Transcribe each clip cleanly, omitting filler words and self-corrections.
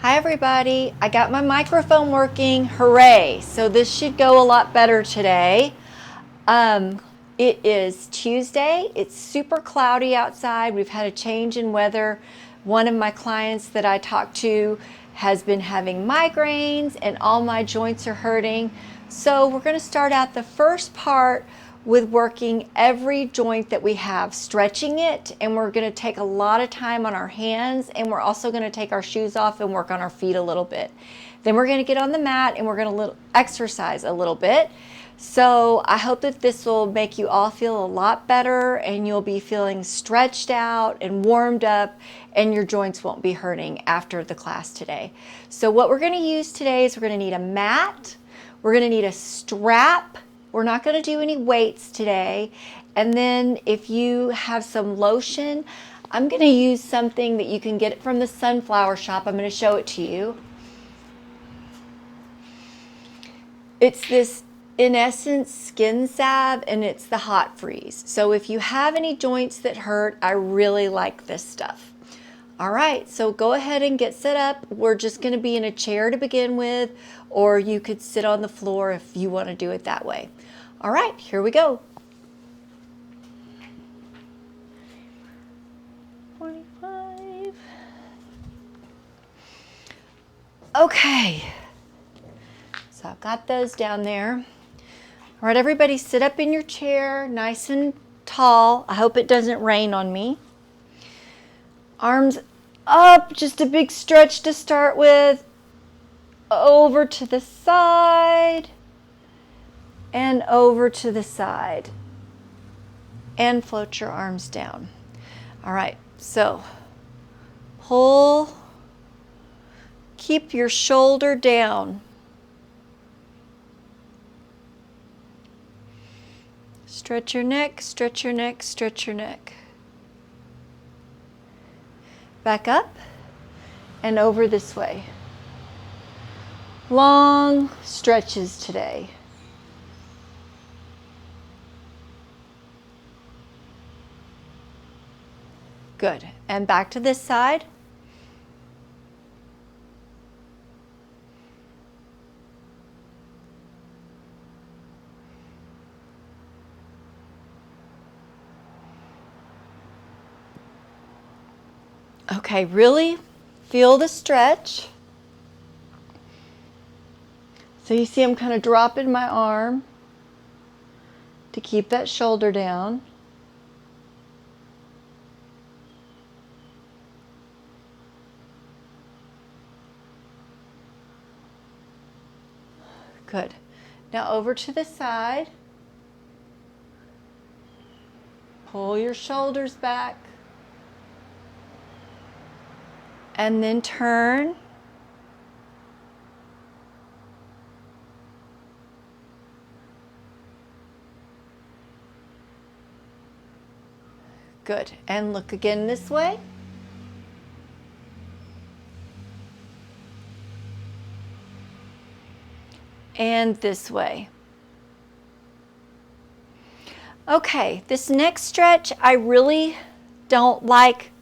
Hi everybody, I got my microphone working, hooray! So this should go a lot better today. It is Tuesday, it's super cloudy outside, we've had a change in weather. One of my clients that I talked to has been having migraines and all my joints are hurting. So we're going to start out the first part with working every joint that we have, stretching it, and we're going to take a lot of time on our hands, and we're also going to take our shoes off and work on our feet a little bit. Then we're going to get on the mat and we're going to exercise a little bit. So I hope that this will make you all feel a lot better and you'll be feeling stretched out and warmed up and your joints won't be hurting after the class today. So what we're going to use today is we're going to need a mat, we're going to need a strap. We're not going to do any weights today. And then if you have some lotion, I'm going to use something that you can get from the Sunflower Shop. I'm going to show it to you. It's this In Essence skin salve and it's the Hot Freeze. So if you have any joints that hurt, I really like this stuff. All right, so go ahead and get set up. We're just going to be in a chair to begin with, or you could sit on the floor if you want to do it that way. All right, here we go. 45. Okay, so I've got those down there. All right, everybody sit up in your chair, nice and tall. I hope it doesn't rain on me. Arms up, just a big stretch to start with. Over to the side. And over to the side. And float your arms down. All right, so pull. Keep your shoulder down. Stretch your neck, stretch your neck, stretch your neck. Back up and over this way. Long stretches today. Good. And back to this side. Okay, really feel the stretch. So you see I'm kind of dropping my arm to keep that shoulder down. Good. Now over to the side. Pull your shoulders back. And then turn. Good. And look again this way. And this way. Okay, this next stretch I really don't like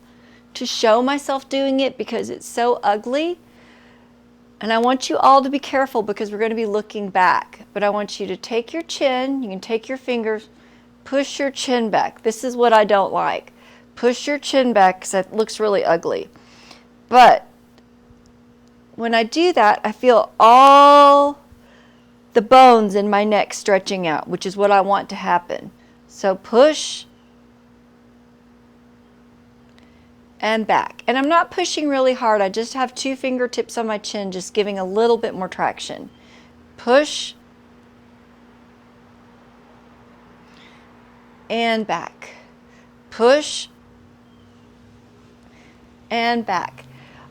to show myself doing it because it's so ugly. And I want you all to be careful because we're going to be looking back. But I want you to take your chin, you can take your fingers, push your chin back. This is what I don't like. Push your chin back because it looks really ugly. But when I do that, I feel all the bones in my neck stretching out, which is what I want to happen. So push and back. And I'm not pushing really hard. I just have 2 fingertips on my chin, just giving a little bit more traction. Push and back. Push and back.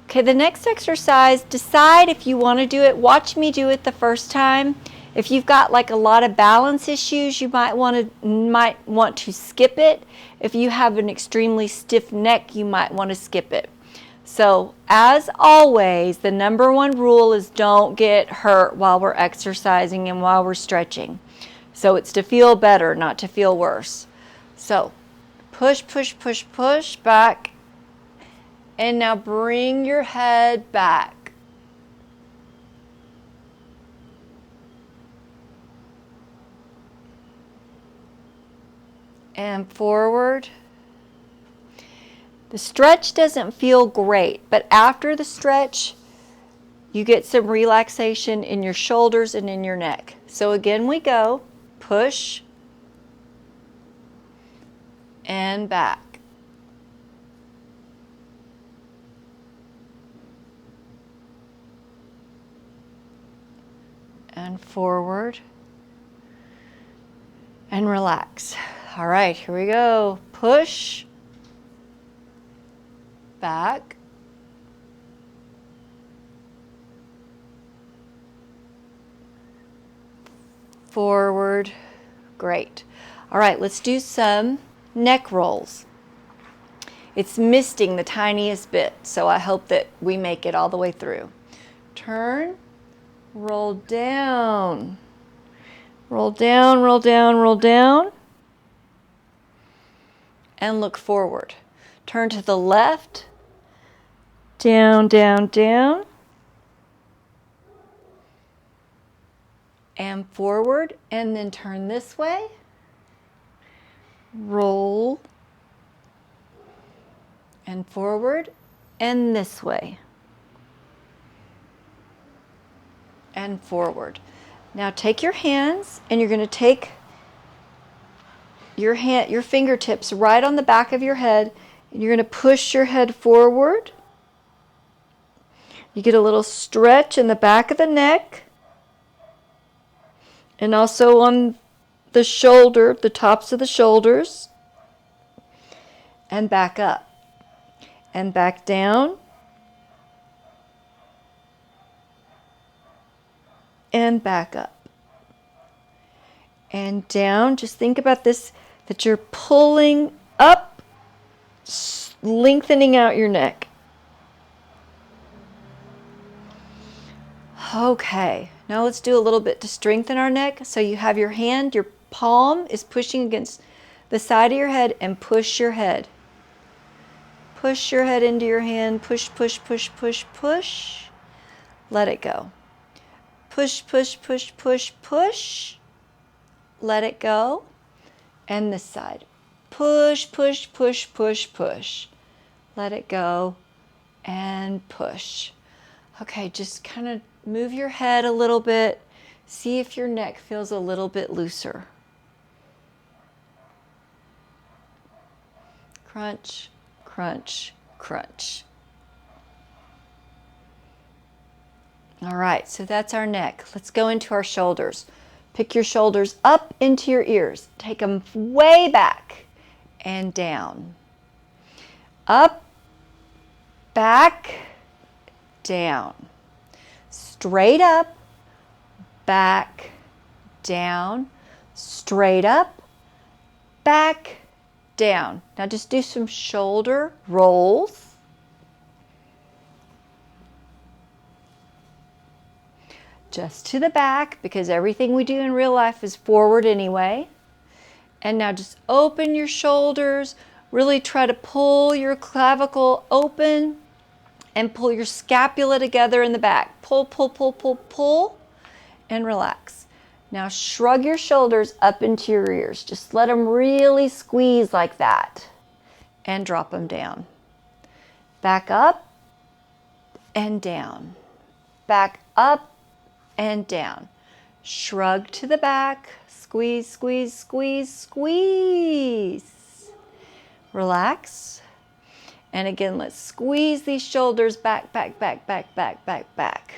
Okay, the next exercise, decide if you want to do it. Watch me do it the first time. If you've got like a lot of balance issues, you might want to skip it. If you have an extremely stiff neck, you might want to skip it. So, as always, the number one rule is don't get hurt while we're exercising and while we're stretching. So it's to feel better, not to feel worse. So, push, push, push, push, back. And now bring your head back. and forward. The stretch doesn't feel great, but after the stretch, you get some relaxation in your shoulders and in your neck. So again we go, push and back. And forward and relax. All right, here we go. Push, back, forward. Great. All right, let's do some neck rolls. It's misting the tiniest bit, so I hope that we make it all the way through. Turn, roll down, roll down, roll down, roll down, and look forward. Turn to the left, down, down, down, and forward, and then turn this way, roll, and forward, and this way, and forward. Now take your hands, and you're going to take your fingertips right on the back of your head, and you're going to push your head forward. You get a little stretch in the back of the neck, and also on the shoulder, the tops of the shoulders, and back up, and back down, and back up, and down. Just think about this, that you're pulling up, lengthening out your neck. Okay, now let's do a little bit to strengthen our neck. So you have your hand, your palm is pushing against the side of your head, and push your head. Push your head into your hand, push, push, push, push, push. Let it go. Push, push, push, push, push. Let it go. And this side. Push, push, push, push, push. Let it go and push. Okay, just kind of move your head a little bit. See if your neck feels a little bit looser. Crunch, crunch, crunch. All right, so that's our neck. Let's go into our shoulders. Pick your shoulders up into your ears. Take them way back and down. Up, back, down. Straight up, back, down. Straight up, back, down. Now just do some shoulder rolls. Just to the back, because everything we do in real life is forward anyway. And now just open your shoulders. Really try to pull your clavicle open and pull your scapula together in the back. Pull, pull, pull, pull, pull, and relax. Now shrug your shoulders up into your ears. Just let them really squeeze like that and drop them down. Back up and down. Back up and down. Shrug to the back. Squeeze, squeeze, squeeze, squeeze. Relax. And again, let's squeeze these shoulders back, back, back, back, back, back, back.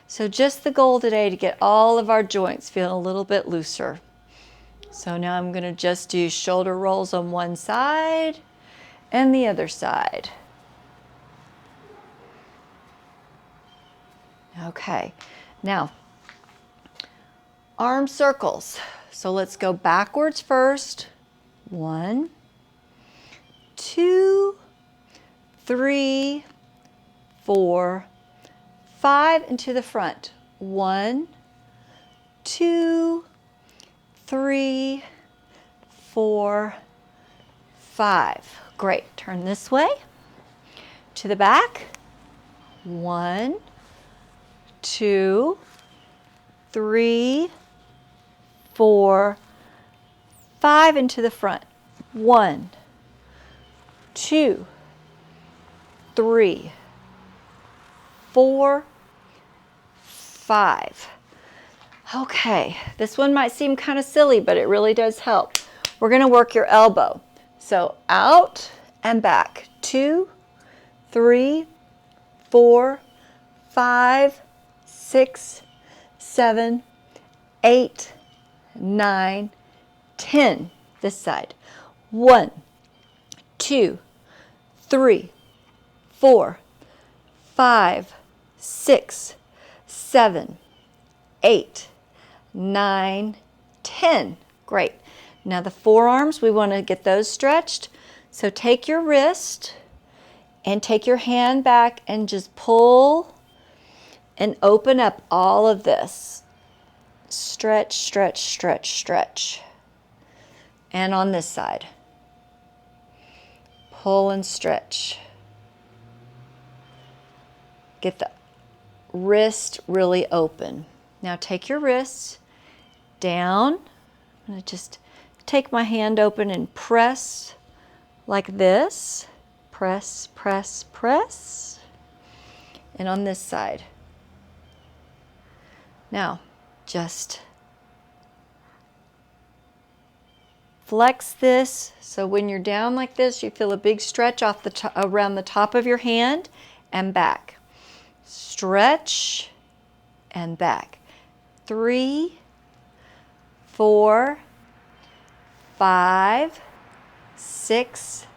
So just the goal today to get all of our joints feeling a little bit looser. So now I'm going to just do shoulder rolls on one side and the other side. Okay, now arm circles. So let's go backwards first. 1, 2, 3, 4, 5, and to the front. 1, 2, 3, 4, 5. Great. Turn this way. To the back. 1, 2, 3, 4, 5 into the front. 1, 2, 3, 4, 5. Okay, this one might seem kind of silly, but it really does help. We're going to work your elbow. So out and back. 2, 3, 4, 5, 6, 7, 8, 9, 10. This side. 1, 2, 3, 4, 5, 6, 7, 8, 9, 10. Great. Now the forearms, we want to get those stretched. So take your wrist and take your hand back and just pull and open up all of this. Stretch, stretch, stretch, stretch. And on this side. Pull and stretch. Get the wrist really open. Now take your wrist down. I'm going to just take my hand open and press like this. Press, press, press. And on this side. Now, just flex this so when you're down like this, you feel a big stretch off the around the top of your hand and back. Stretch and back. 3, 4, 5, 6,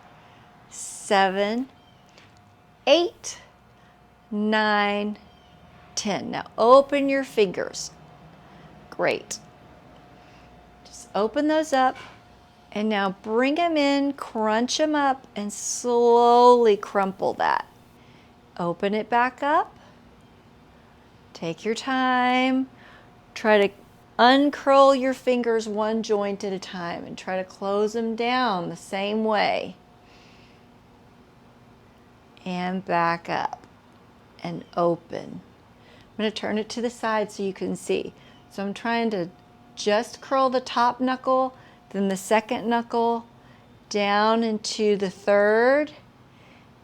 7, 8, 9, 10. Now open your fingers. Great. Just open those up and now bring them in, crunch them up, and slowly crumple that. Open it back up. Take your time. Try to uncurl your fingers one joint at a time and try to close them down the same way. And back up and open. I'm going to turn it to the side so you can see. So I'm trying to just curl the top knuckle, then the second knuckle, down into the third,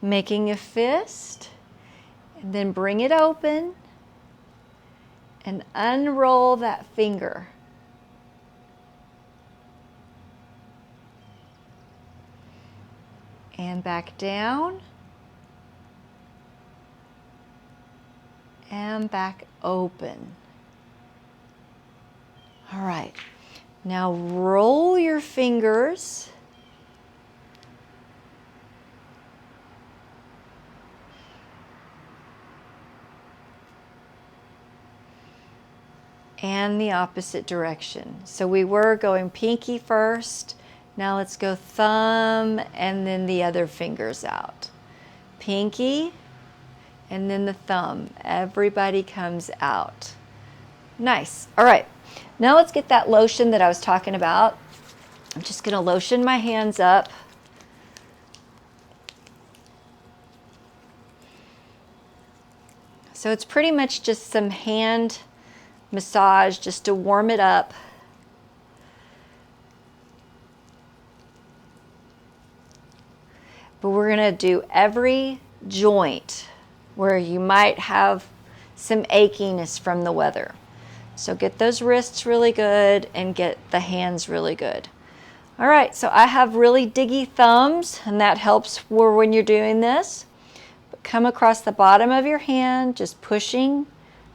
making a fist, and then bring it open and unroll that finger. And back down. And back open. All right, now roll your fingers. And the opposite direction. So we were going pinky first. Now let's go thumb and then the other fingers out. Pinky and then the thumb. Everybody comes out. Nice. All right. Now let's get that lotion that I was talking about. I'm just going to lotion my hands up. So it's pretty much just some hand massage just to warm it up. But we're going to do every joint where you might have some achiness from the weather. So get those wrists really good and get the hands really good. All right, so I have really diggy thumbs, and that helps for when you're doing this. But come across the bottom of your hand, just pushing,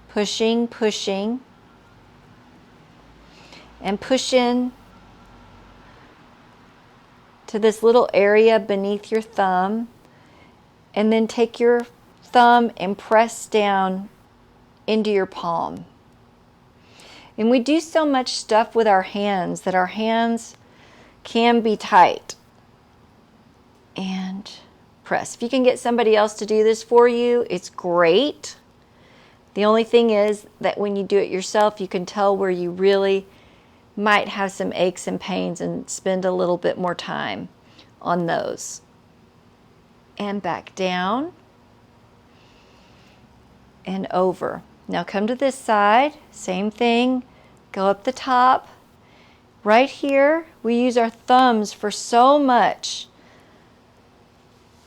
pushing, pushing, and push in to this little area beneath your thumb, and then take your thumb and press down into your palm. And we do so much stuff with our hands that our hands can be tight. And press. If you can get somebody else to do this for you, it's great. The only thing is that when you do it yourself, you can tell where you really might have some aches and pains and spend a little bit more time on those. And back down and over. Now come to this side, same thing, go up the top Right here, we use our thumbs for so much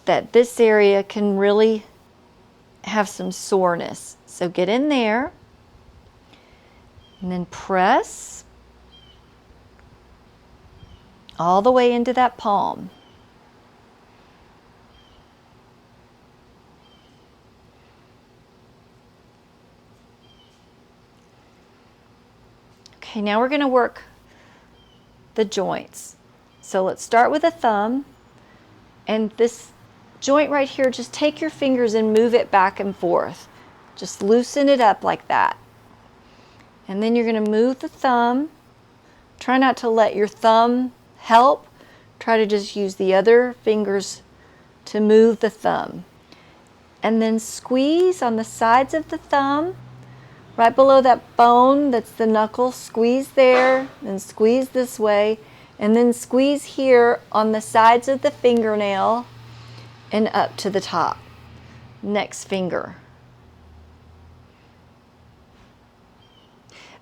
that this area can really have some soreness. So get in there and then press all the way into that palm. Okay, now we're going to work the joints. So let's start with a thumb, and this joint right here, just take your fingers and move it back and forth. Just loosen it up like that. And then you're going to move the thumb. Try not to let your thumb help. Try to just use the other fingers to move the thumb. And then squeeze on the sides of the thumb, right below that bone that's the knuckle. Squeeze there, then squeeze this way, and then squeeze here on the sides of the fingernail and up to the top. Next finger.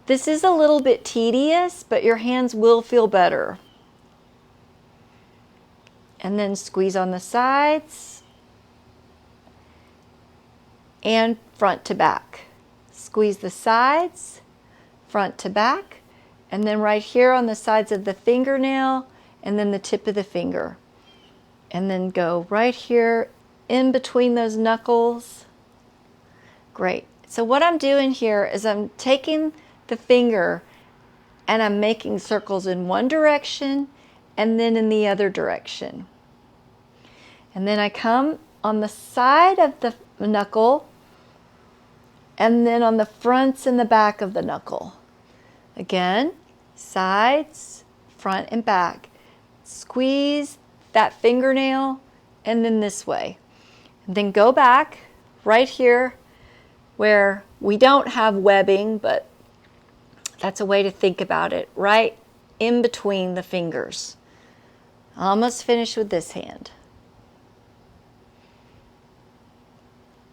This is a little bit tedious, but your hands will feel better. And then squeeze on the sides and front to back. Squeeze the sides, front to back, and then right here on the sides of the fingernail, and then the tip of the finger. And then go right here in between those knuckles. Great. So what I'm doing here is I'm taking the finger and I'm making circles in one direction and then in the other direction. And then I come on the side of the knuckle and then on the fronts and the back of the knuckle. Again, sides, front and back. Squeeze that fingernail and then this way. And then go back right here where we don't have webbing, but that's a way to think about it, right in between the fingers. Almost finished with this hand.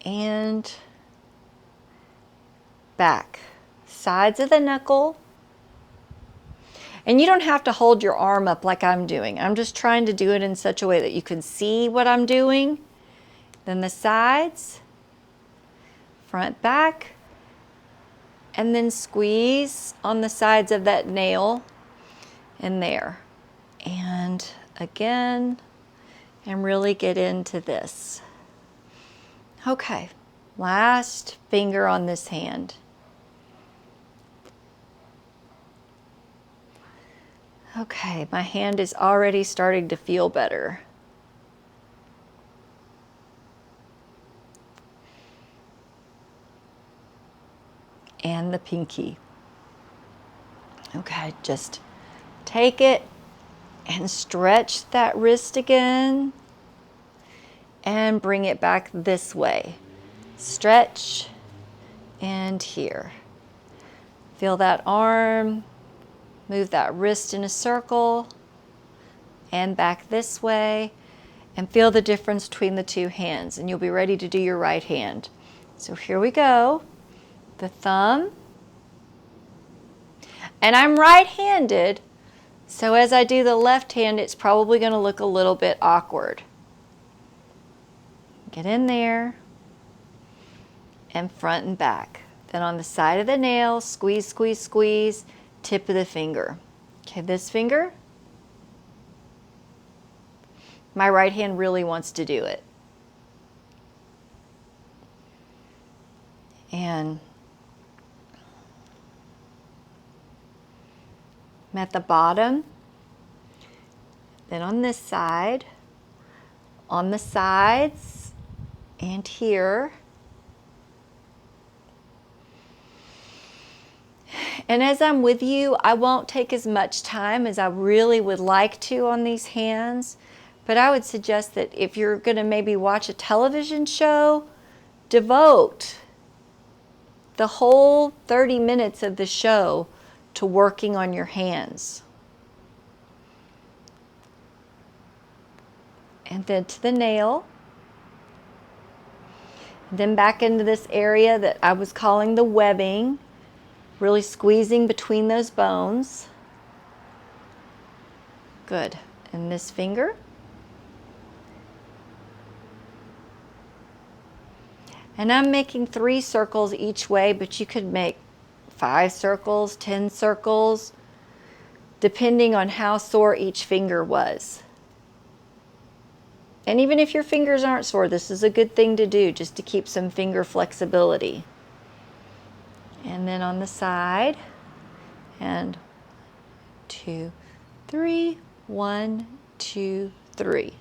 And back. Sides of the knuckle. And you don't have to hold your arm up like I'm doing. I'm just trying to do it in such a way that you can see what I'm doing. Then the sides, front, back, and then squeeze on the sides of that nail in there. And again, and really get into this. Okay, last finger on this hand. Okay, my hand is already starting to feel better. And the pinky. Okay, just take it and stretch that wrist again and bring it back this way. Stretch and here. Feel that arm. Move that wrist in a circle and back this way, and feel the difference between the two hands, and you'll be ready to do your right hand. So here we go. The thumb. And I'm right-handed, so as I do the left hand, it's probably going to look a little bit awkward. Get in there and front and back. Then on the side of the nail, squeeze, squeeze, squeeze. Tip of the finger. Okay, this finger. My right hand really wants to do it. And I'm at the bottom. Then on this side, on the sides, and here. And as I'm with you, I won't take as much time as I really would like to on these hands, but I would suggest that if you're going to maybe watch a television show, devote the whole 30 minutes of the show to working on your hands. And then to the nail. And then back into this area that I was calling the webbing. Really squeezing between those bones. Good. And this finger. And I'm making 3 circles each way, but you could make 5 circles, 10 circles, depending on how sore each finger was. And even if your fingers aren't sore, this is a good thing to do just to keep some finger flexibility. And then on the side, and 2, 3, 1, 2, 3.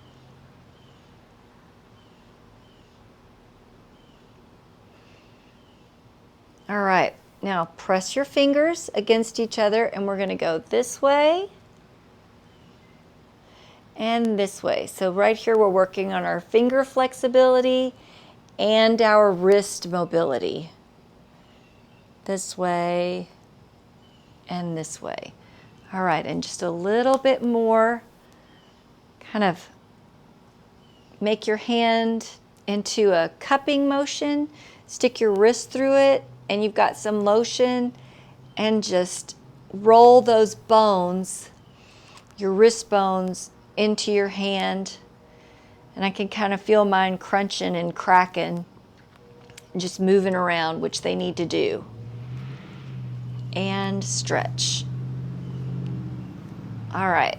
All right, now press your fingers against each other and we're going to go this way and this way. So right here we're working on our finger flexibility and our wrist mobility. This way and this way. All right, and just a little bit more. Kind of make your hand into a cupping motion, stick your wrist through it, and you've got some lotion, and just roll those bones, your wrist bones, into your hand. And I can kind of feel mine crunching and cracking, and just moving around, which they need to do. And stretch. All right,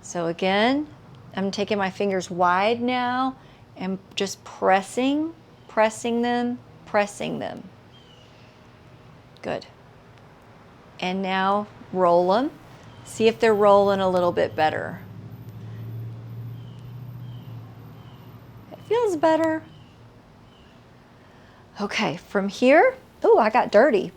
so again, I'm taking my fingers wide now and just pressing them. Good. And now roll them. See if they're rolling a little bit better. It feels better. Okay, from here, oh, I got dirty.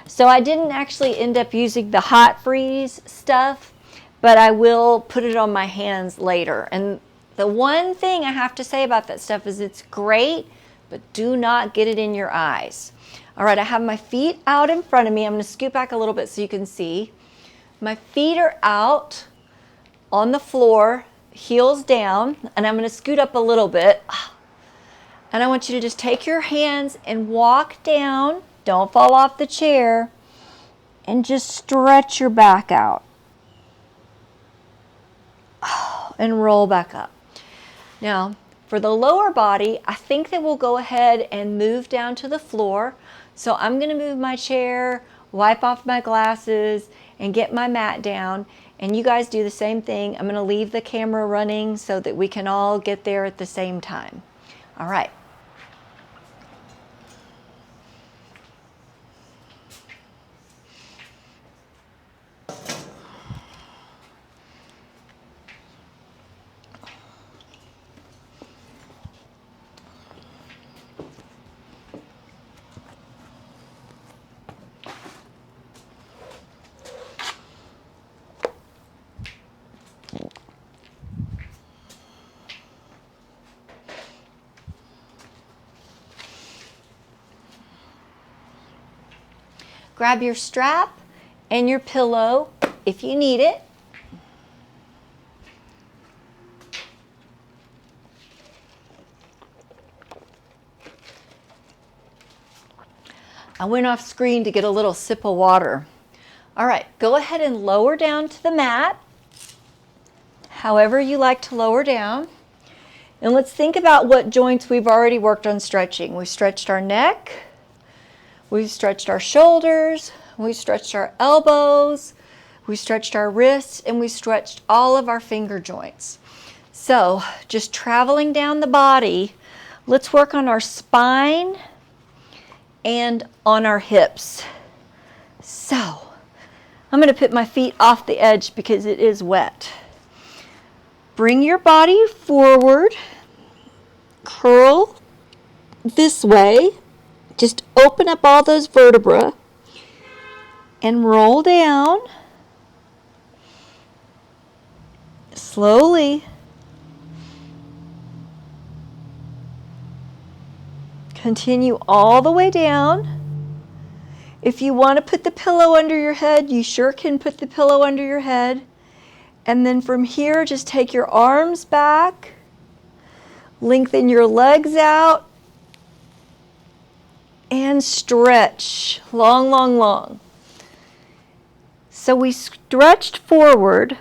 So I didn't actually end up using the hot freeze stuff, but I will put it on my hands later. And the one thing I have to say about that stuff is it's great, but do not get it in your eyes. All right, I have my feet out in front of me. I'm going to scoot back a little bit so you can see. My feet are out on the floor, heels down, and I'm going to scoot up a little bit. And I want you to just take your hands and walk down. Don't fall off the chair, and just stretch your back out and roll back up. Now, for the lower body, I think that we'll go ahead and move down to the floor. So I'm going to move my chair, wipe off my glasses, and get my mat down. And you guys do the same thing. I'm going to leave the camera running so that we can all get there at the same time. All right. Grab your strap and your pillow if you need it. I went off screen to get a little sip of water. All right, go ahead and lower down to the mat, however you like to lower down. And let's think about what joints we've already worked on stretching. We stretched our neck. We've stretched our shoulders, we stretched our elbows, we stretched our wrists, and we stretched all of our finger joints. So just traveling down the body, let's work on our spine and on our hips. So I'm going to put my feet off the edge because it is wet. Bring your body forward, curl this way. Just open up all those vertebrae and roll down slowly. Continue all the way down. If you want to put the pillow under your head, you sure can put the pillow under your head. And then from here, just take your arms back, lengthen your legs out, and stretch long, long, long. So we stretched forward.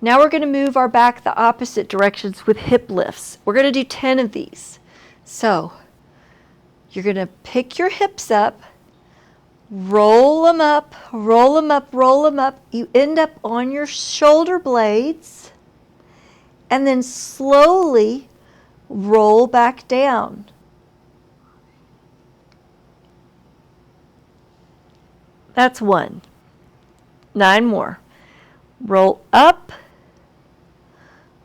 Now we're going to move our back the opposite directions with hip lifts. We're going to do 10 of these. So you're going to pick your hips up, roll them up, roll them up, roll them up. You end up on your shoulder blades, and then slowly roll back down. That's 1. 9 more. Roll up.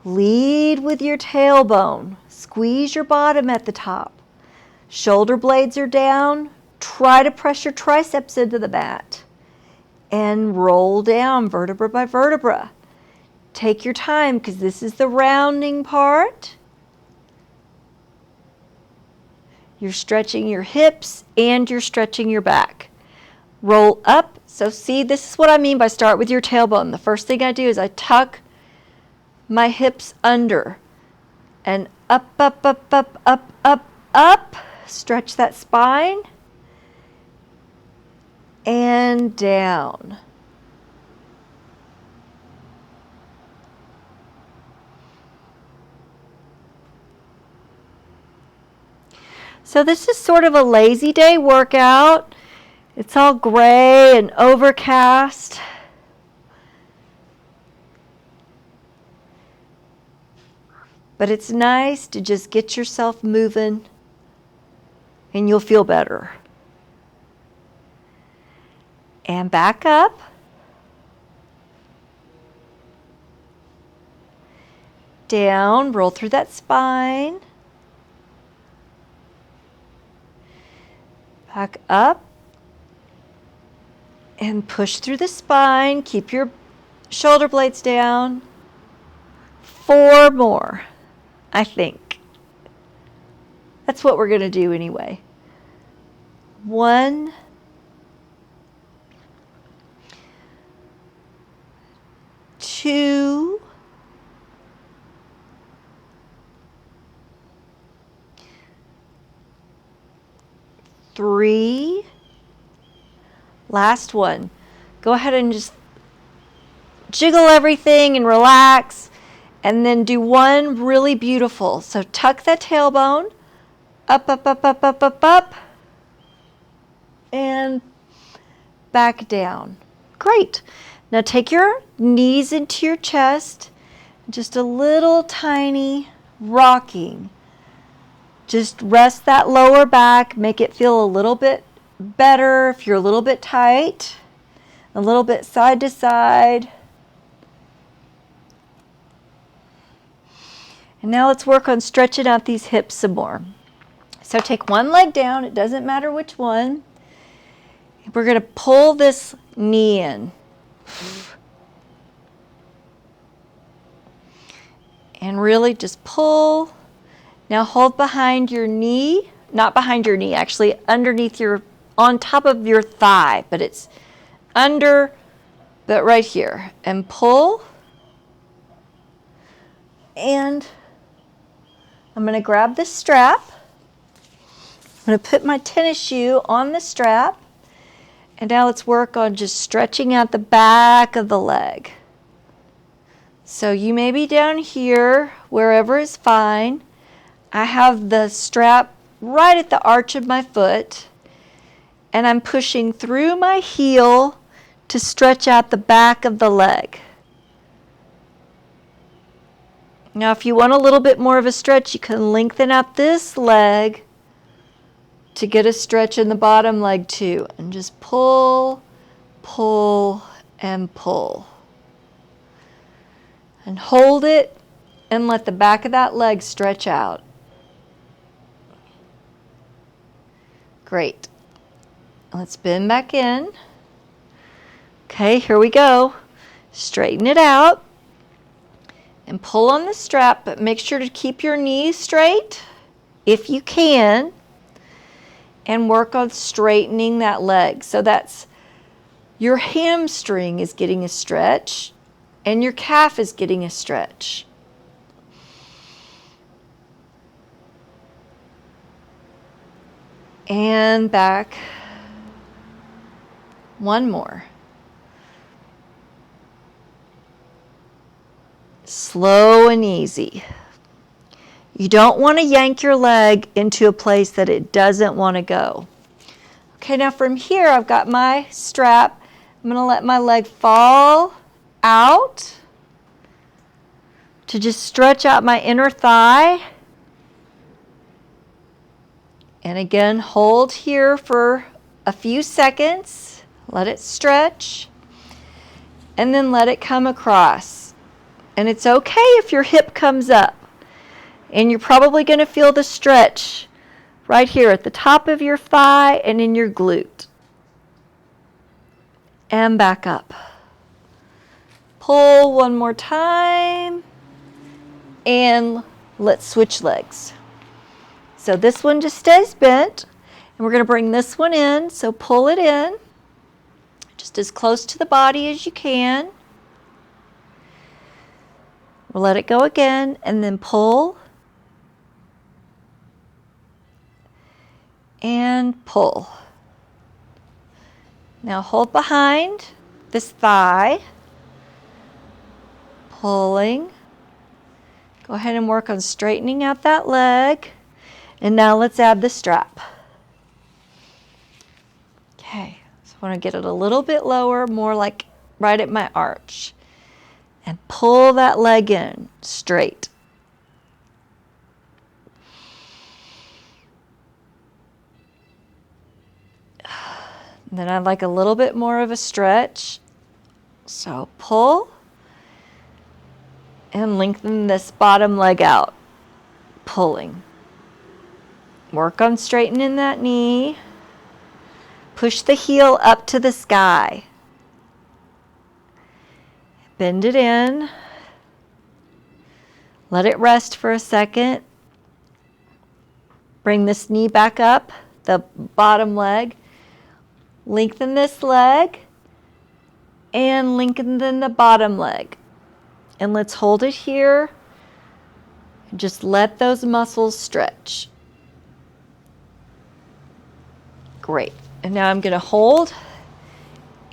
Lead with your tailbone. Squeeze your bottom at the top. Shoulder blades are down. Try to press your triceps into the mat. And roll down vertebra by vertebra. Take your time because this is the rounding part. You're stretching your hips and you're stretching your back. Roll up. So see, this is what I mean by start with your tailbone. The first thing I do is I tuck my hips under and up, up, up, up, up, up, up. Stretch that spine and down. So this is sort of a lazy day workout. It's all gray and overcast. But it's nice to just get yourself moving and you'll feel better. And back up. Down, roll through that spine. Back up. And push through the spine. Keep your shoulder blades down. 4 more, I think. That's what we're going to do anyway. 1, 2, 3. Last one. Go ahead and just jiggle everything and relax. And then do one really beautiful. So tuck that tailbone. Up, up, up, up, up, up, up. And back down. Great. Now take your knees into your chest. Just a little tiny rocking. Just rest that lower back. Make it feel a little bit better if you're a little bit tight. A little bit side to side. And now let's work on stretching out these hips some more. So take one leg down, it doesn't matter which one. We're going to pull this knee in. And really just pull. Now hold behind your knee, not behind your knee, actually underneath your, on top of your thigh, but it's under, but right here. And pull. And I'm going to grab this strap. I'm going to put my tennis shoe on the strap. And now let's work on just stretching out the back of the leg. So you may be down here, wherever is fine. I have the strap right at the arch of my foot. And I'm pushing through my heel to stretch out the back of the leg. Now, if you want a little bit more of a stretch, you can lengthen out this leg to get a stretch in the bottom leg too. And just pull, pull, and pull. And hold it and let the back of that leg stretch out. Great. Let's bend back in. Okay, here we go. Straighten it out. And pull on the strap, but make sure to keep your knees straight if you can. And work on straightening that leg. So that's your hamstring is getting a stretch and your calf is getting a stretch. And back. One more. slow and easy. You don't want to yank your leg into a place that it doesn't want to go. Okay, now from here I've got my strap. I'm going to let my leg fall out to just stretch out my inner thigh. And again, hold here for a few seconds. Let it stretch. And then let it come across. And it's okay if your hip comes up. And you're probably going to feel the stretch right here at the top of your thigh and in your glute. And back up. Pull one more time. And let's switch legs. So this one just stays bent. And we're going to bring this one in. So pull it in. Just as close to the body as you can. We'll let it go again. And then pull. And pull. Now hold behind this thigh, pulling. Go ahead and work on straightening out that leg. And now let's add the strap. Okay, so I want to get it a little bit lower, more like right at my arch. And pull that leg in straight. Then I'd like a little bit more of a stretch. So pull and lengthen this bottom leg out. Pulling. Work on straightening that knee. Push the heel up to the sky. Bend it in. Let it rest for a second. Bring this knee back up, the bottom leg. Lengthen this leg and lengthen the bottom leg. And let's hold it here and just let those muscles stretch. Great. And now I'm going to hold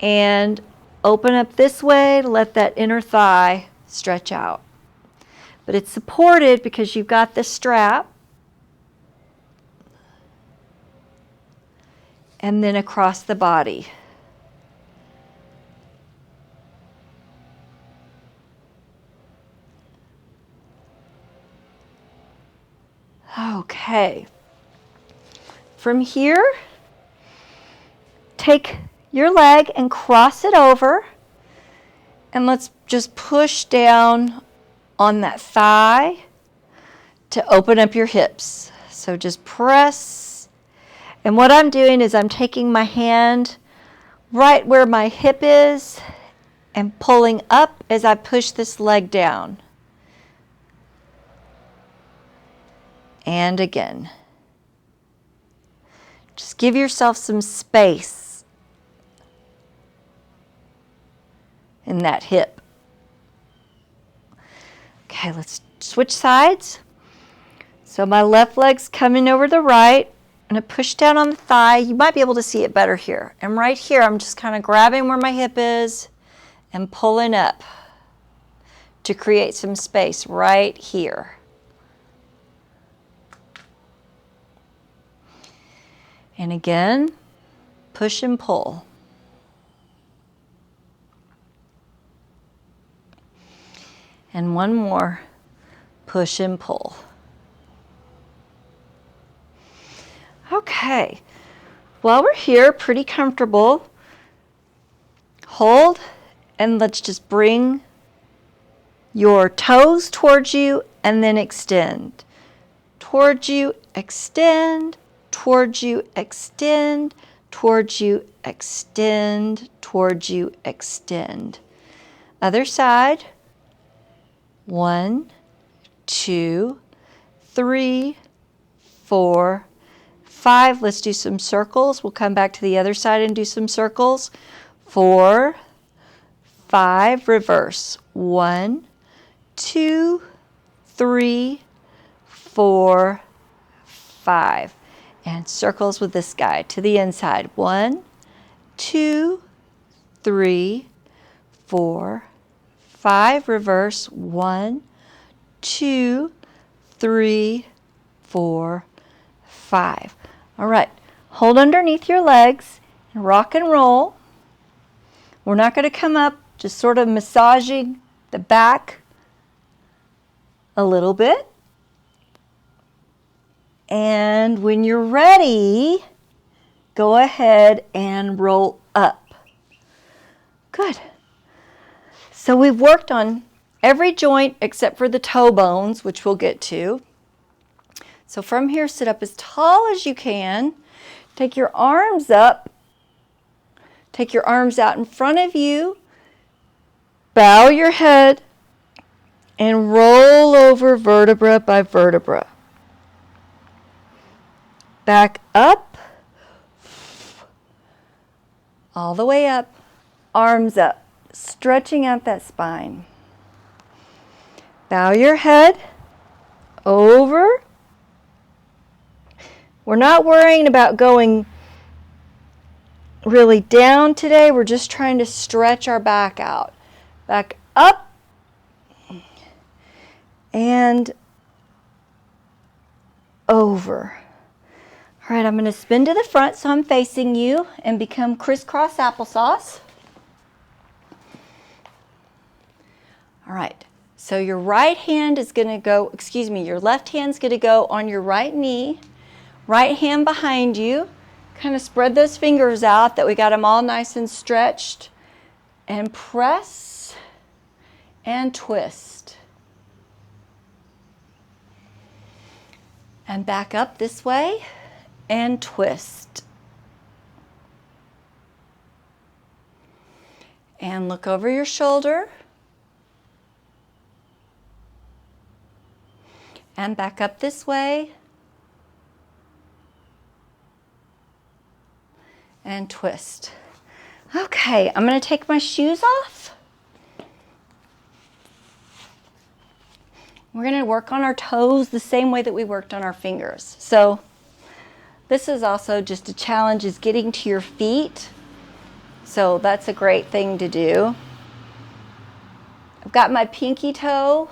and open up this way to let that inner thigh stretch out. But it's supported because you've got the strap. And then across the body. Okay. From here, take your leg and cross it over. And let's just push down on that thigh to open up your hips. So just press. And what I'm doing is I'm taking my hand right where my hip is and pulling up as I push this leg down. And again. Just give yourself some space in that hip. Okay, let's switch sides. So my left leg's coming over the right. I'm going to push down on the thigh. You might be able to see it better here. And right here, I'm just kind of grabbing where my hip is and pulling up to create some space right here. And again, push and pull. And one more, push and pull. Okay, while we're here, pretty comfortable, hold and let's just bring your toes towards you and then extend. Towards you, extend, towards you, extend, towards you, extend, towards you, extend. Other side. 1, 2, 3, 4, 5. Let's do some circles. We'll come back to the other side and do some circles. 4, 5, reverse. 1, 2, 3, 4, 5. And circles with this guy to the inside. 1, 2, 3, 4, 5. Reverse. 1, 2, 3, 4, 5. All right, hold underneath your legs and rock and roll. We're not going to come up, just sort of massaging the back a little bit. And when you're ready, go ahead and roll up. Good. So we've worked on every joint except for the toe bones, which we'll get to. So from here, sit up as tall as you can. Take your arms up. Take your arms out in front of you. Bow your head and roll over vertebra by vertebra. Back up. All the way up. Arms up. Stretching out that spine. Bow your head over. We're not worrying about going really down today. We're just trying to stretch our back out. Back up and over. All right, I'm going to spin to the front so I'm facing you and become crisscross applesauce. All right, so your right hand is going to go, your left hand's going to go on your right knee, right hand behind you. Kind of spread those fingers out that we got them all nice and stretched. And press and twist. And back up this way and twist. And look over your shoulder. And back up this way. And twist. Okay, I'm going to take my shoes off. We're going to work on our toes the same way that we worked on our fingers. So this is also just a challenge, is getting to your feet. So that's a great thing to do. I've got my pinky toe.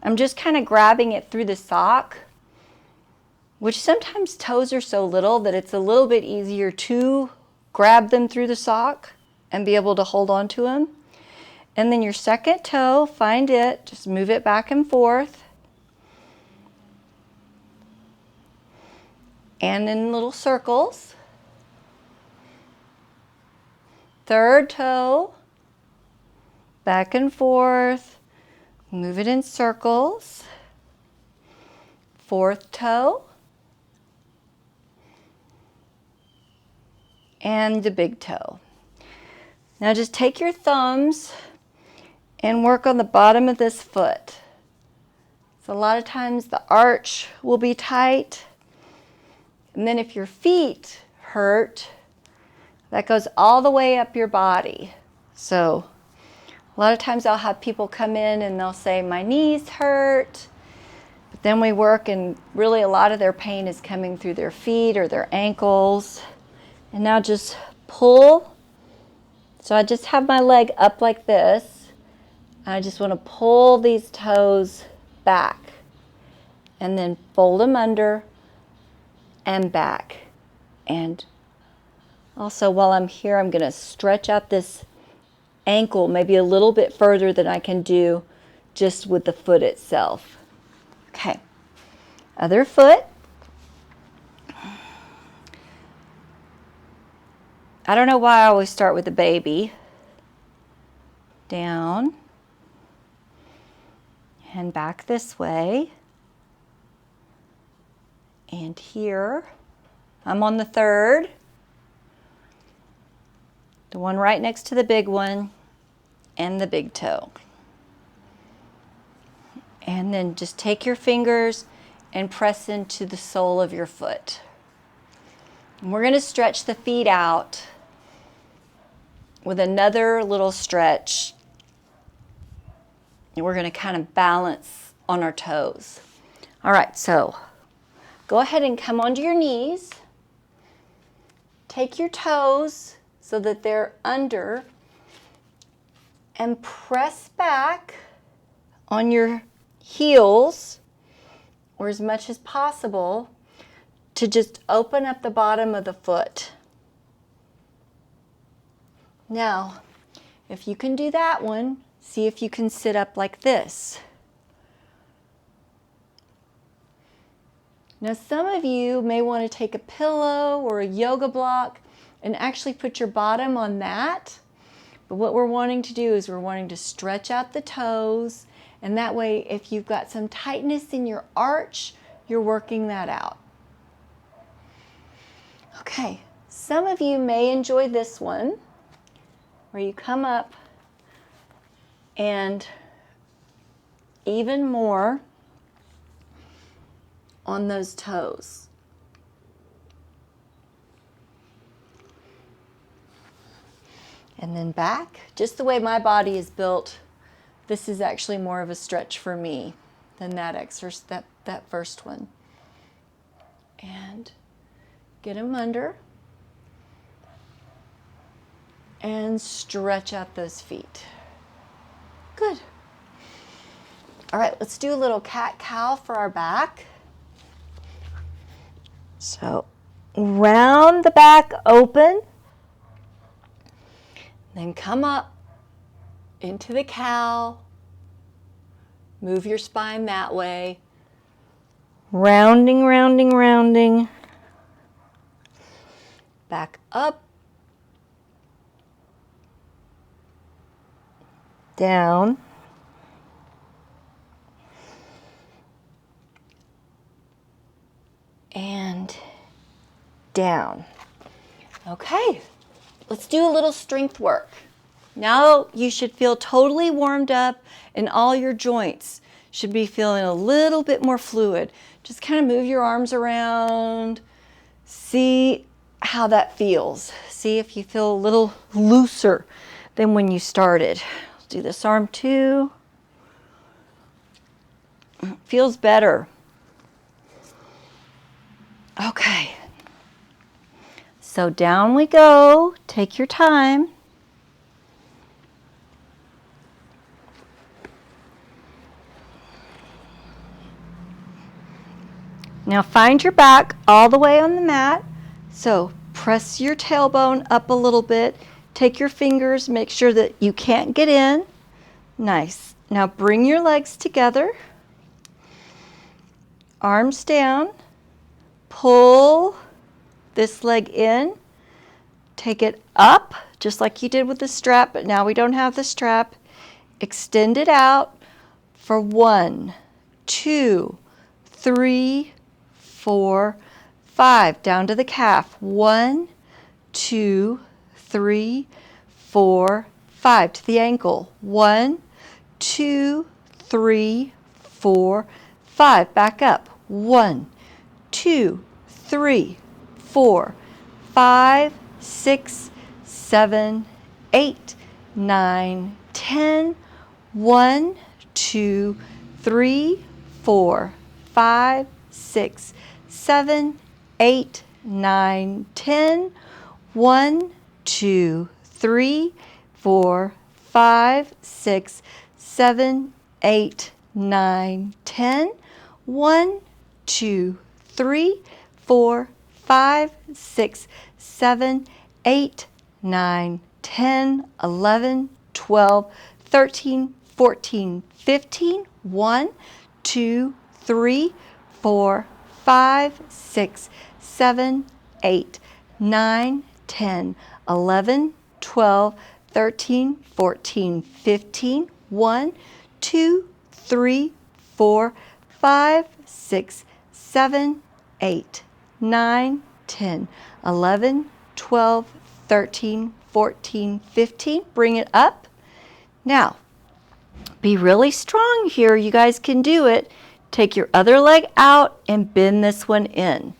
I'm just kind of grabbing it through the sock, which sometimes toes are so little that it's a little bit easier to grab them through the sock and be able to hold on to them. And then your second toe, find it, just move it back and forth. And in little circles. Third toe, back and forth, move it in circles. Fourth toe. And the big toe. Now just take your thumbs and work on the bottom of this foot. So a lot of times the arch will be tight. And then if your feet hurt, that goes all the way up your body. So a lot of times I'll have people come in and they'll say, my knees hurt. But then we work and really a lot of their pain is coming through their feet or their ankles. And now just pull. So I just have my leg up like this. I just want to pull these toes back. And then fold them under and back. And also while I'm here, I'm going to stretch out this ankle maybe a little bit further than I can do just with the foot itself. Okay. Other foot. I don't know why I always start with the baby. Down. And back this way. And here. I'm on the third. The one right next to the big one. And the big toe. And then just take your fingers and press into the sole of your foot. And we're going to stretch the feet out with another little stretch. And we're going to kind of balance on our toes. All right, so go ahead and come onto your knees. Take your toes so that they're under and press back on your heels, or as much as possible, to just open up the bottom of the foot. Now, if you can do that one, see if you can sit up like this. Now, some of you may want to take a pillow or a yoga block and actually put your bottom on that. But what we're wanting to do is we're wanting to stretch out the toes, and that way if you've got some tightness in your arch, you're working that out. Okay, some of you may enjoy this one, where you come up and even more on those toes. And then back, just the way my body is built, this is actually more of a stretch for me than that exercise, that first one. And get them under and stretch out those feet. Good. All right, let's do a little cat-cow for our back. So round the back open, then come up into the cow, move your spine that way, rounding, rounding, rounding, back up, down, and down. Okay, let's do a little strength work. Now you should feel totally warmed up and all your joints should be feeling a little bit more fluid. Just kind of move your arms around, see how that feels. See if you feel a little looser than when you started. Let's do this arm too. Feels better. Okay, so down we go. Take your time. Now find your back all the way on the mat. So press your tailbone up a little bit. Take your fingers, make sure that you can't get in. Nice. Now bring your legs together. Arms down. Pull this leg in, take it up, just like you did with the strap, but now we don't have the strap. Extend it out for 1, 2, 3, 4, 5. Down to the calf. 1, 2, 3, 4, 5. To the ankle. 1, 2, 3, 4, 5. Back up. 1, 2, 3, 4, 5, 6, 7, 8, 9, 10. 1, 2, 3, 4, 5, 6, 7, 8, 9, 10. 1, 2, 3, 4, 5, 6, 7, 8, 9, 10. 1, 2, 3, 4, 5, 6, 7, 8, 9, 10, 11, 12, 13, 14, 15. 1, 2, 3, 4, 5, 6, 7, 8, 9, 10, 11, 12, 13, 14, 15. 1, 2, 3, 4, 5, 6, 7, 8, 9, 10, 11, 12, 13, 14, 15. Bring it up. Now, be really strong here. You guys can do it. Take your other leg out and bend this one in.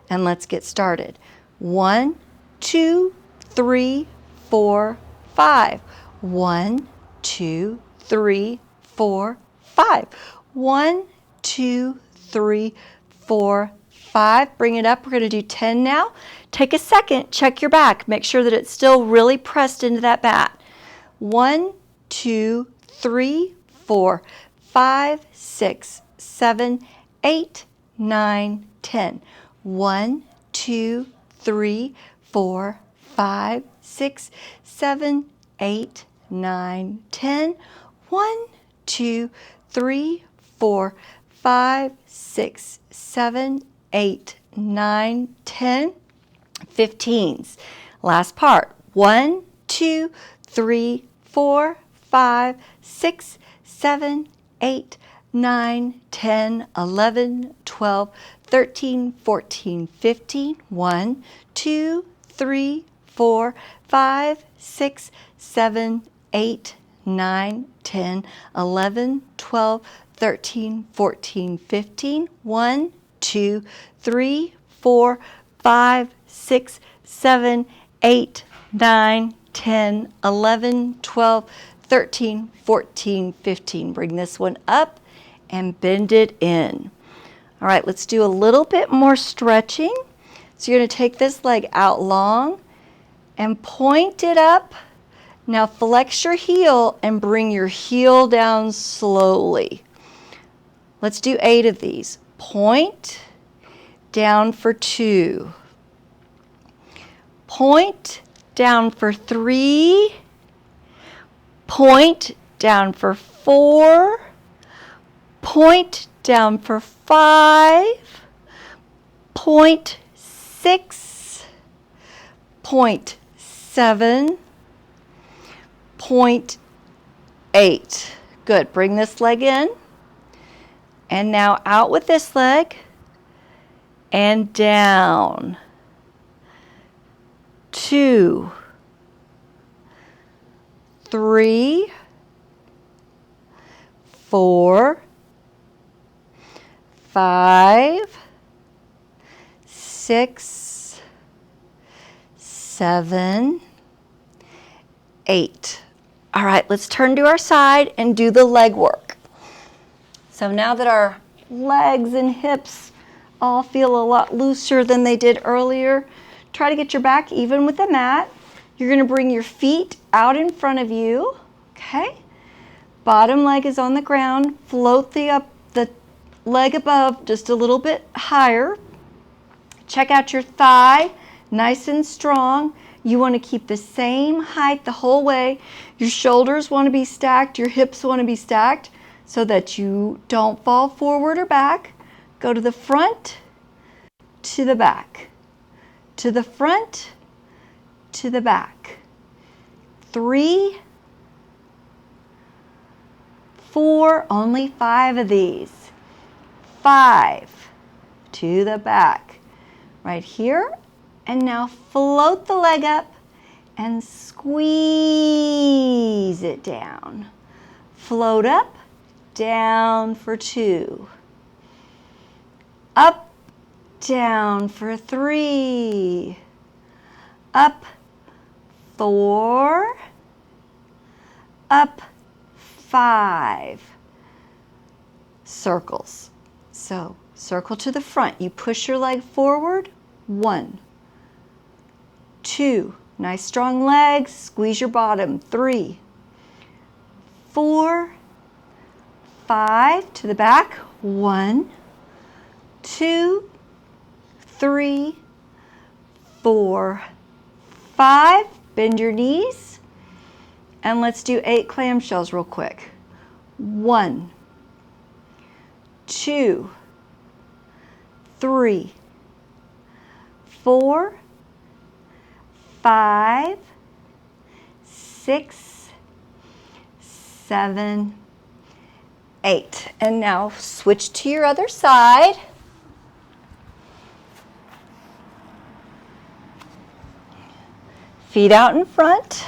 And let's get started. 1, 2, 3, 4, 5. 1, 2, 3, 4, 5. 1, 2, 3, 4, 5. Bring it up. We're going to do 10 now. Take a second. Check your back. Make sure that it's still really pressed into that mat. 1, 2, 3, 4, 5, 6, 7, 8, 9, 10. 1, 2, 3, 4, 5, 6, 7, 8, 9, 10. 1, 2, 3, 4, 5, 6, 7, 8, 9, 10. 15s. Last part. 1, 2, 3, 4, 5, 6, 7, 8, 9, 10, 11, 12, 13, 14, 15. 1, 2, 3, 4, 5, 6, 7, 8, 9, 10, 11, 12, 13, 14, 15. 1, 2, 3, 4, 5, 6, 7, 8, 9, 10, 11, 12, 13, 14, 15. Bring this one up and bend it in. All right, let's do a little bit more stretching. So you're going to take this leg out long and point it up. Now flex your heel and bring your heel down slowly. Let's do 8 of these. Point, down for 2. Point, down for 3. Point, down for 4. Point, down for 5. Point, 6. Point, 7. Point, 8. Good. Bring this leg in. And now out with this leg. And down. 2, 3, 4, 5, 6, 7, 8. All right, let's turn to our side and do the leg work. So now that our legs and hips all feel a lot looser than they did earlier, try to get your back even with the mat. You're going to bring your feet out in front of you, okay? Bottom leg is on the ground. Float the leg above just a little bit higher. Check out your thigh, nice and strong. You want to keep the same height the whole way. Your shoulders want to be stacked, your hips want to be stacked so that you don't fall forward or back. Go to the front, to the back, to the front, to the back. 3, 4, only 5 of these. 5, to the back. Right here. And now float the leg up and squeeze it down. Float up, down for 2. Up, down for 3. Up, 4. Up, 5. Circles. So circle to the front. You push your leg forward. 1, 2. Nice strong legs. Squeeze your bottom. 3, 4, 5. To the back. 1, 2, 3, 4, 5. Bend your knees. And let's do 8 clamshells real quick. 1, 2, 3, 4, 5, 6, 7, 8. And now switch to your other side. Feet out in front.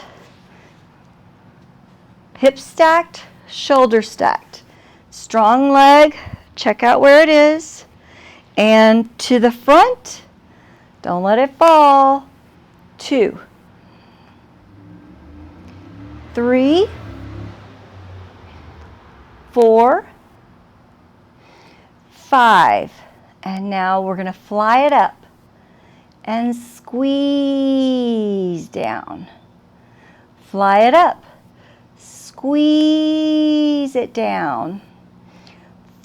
Hips stacked, shoulders stacked. Strong leg, check out where it is. And to the front, don't let it fall. 2, 3, 4, 5. And now we're going to fly it up and squeeze down. Fly it up. Squeeze it down.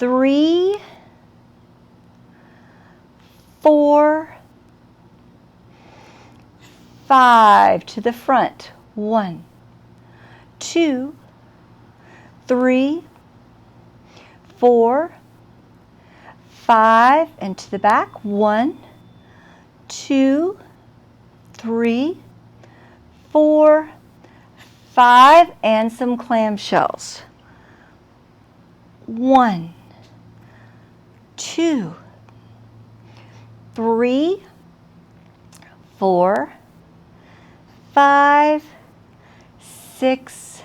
3, 4, 5 to the front. 1, 2, 3, 4, 5, and to the back. 1, 2, 3, 4, 5, and some clamshells. 1, 2, 3, 4, 5, 6,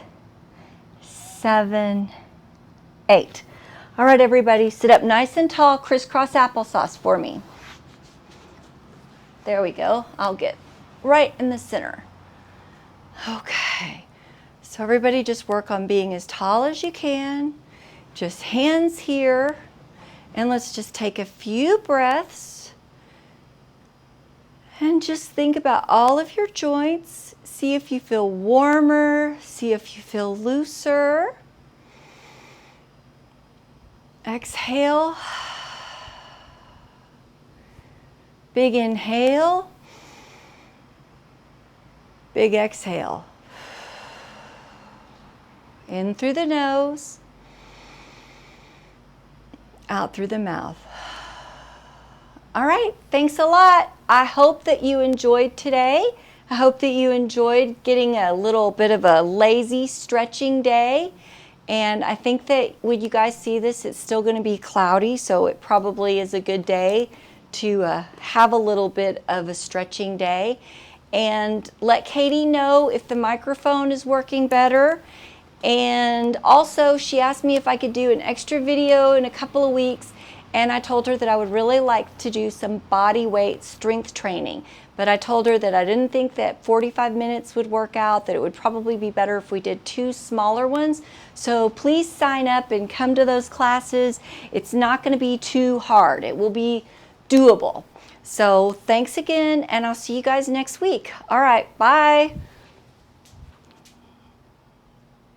7, 8. All right, everybody, sit up nice and tall, crisscross applesauce for me. There we go. I'll get right in the center. Okay, so everybody just work on being as tall as you can. Just hands here, and let's just take a few breaths and just think about all of your joints. See if you feel warmer, see if you feel looser. Exhale. Big inhale. Big exhale. In through the nose. Out through the mouth. All right, thanks a lot. I hope that you enjoyed today. I hope that you enjoyed getting a little bit of a lazy stretching day. And I think that when you guys see this, it's still going to be cloudy, so it probably is a good day to have a little bit of a stretching day. And let Katie know if the microphone is working better. And also, she asked me if I could do an extra video in a couple of weeks, and I told her that I would really like to do some body weight strength training. But I told her that I didn't think that 45 minutes would work out, that it would probably be better if we did 2 smaller ones. So please sign up and come to those classes. It's not going to be too hard. It will be doable. So thanks again, and I'll see you guys next week. All right, bye.